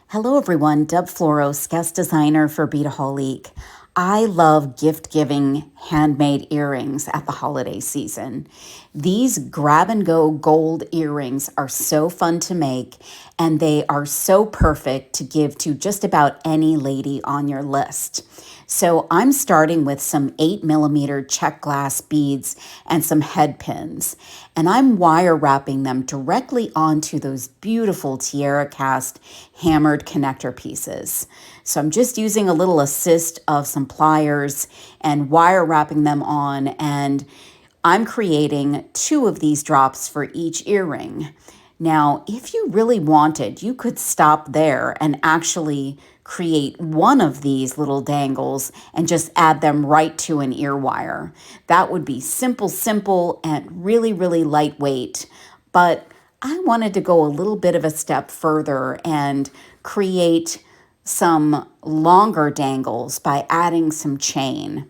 Hello everyone, Deb Floros, guest designer for Beataholique. I love gift-giving handmade earrings at the holiday season. These grab-and-go gold earrings are so fun to make, and they are so perfect to give to just about any lady on your list. So I'm starting with some 8mm Czech Glass beads and some head pins, and I'm wire wrapping them directly onto those beautiful TierraCast hammered connector pieces. So I'm just using a little assist of some pliers and wire wrapping them on, and I'm creating 2 of these drops for each earring. Now, if you really wanted, you could stop there and actually create one of these little dangles and just add them right to an ear wire. That would be simple, and really lightweight. But I wanted to go a little bit of a step further and create some longer dangles by adding some chain.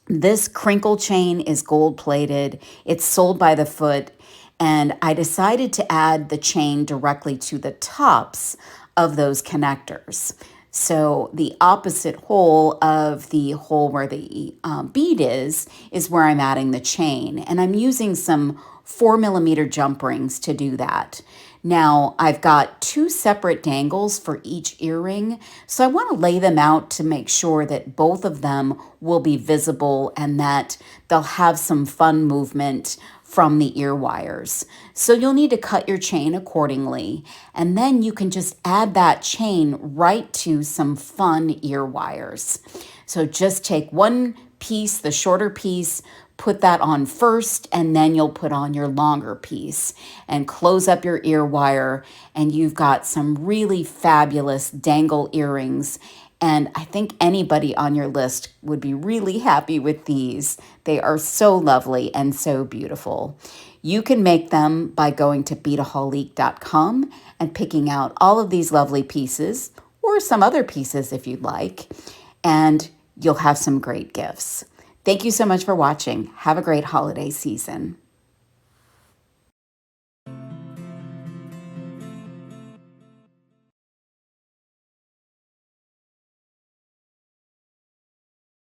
This crinkle chain is gold plated. It's sold by the foot. And I decided to add the chain directly to the tops of those connectors. So the opposite hole of the hole where the bead is where I'm adding the chain. And I'm using some 4mm jump rings to do that. Now, I've got 2 separate dangles for each earring, so I want to lay them out to make sure that both of them will be visible and that they'll have some fun movement from the ear wires. So you'll need to cut your chain accordingly, and then you can just add that chain right to some fun ear wires. So just take one piece, the shorter piece, put that on first, and then you'll put on your longer piece and close up your ear wire, and you've got some really fabulous dangle earrings. And I think anybody on your list would be really happy with these. They are so lovely and so beautiful. You can make them by going to beataholique.com and picking out all of these lovely pieces, or some other pieces if you'd like, and you'll have some great gifts. Thank you so much for watching. Have a great holiday season.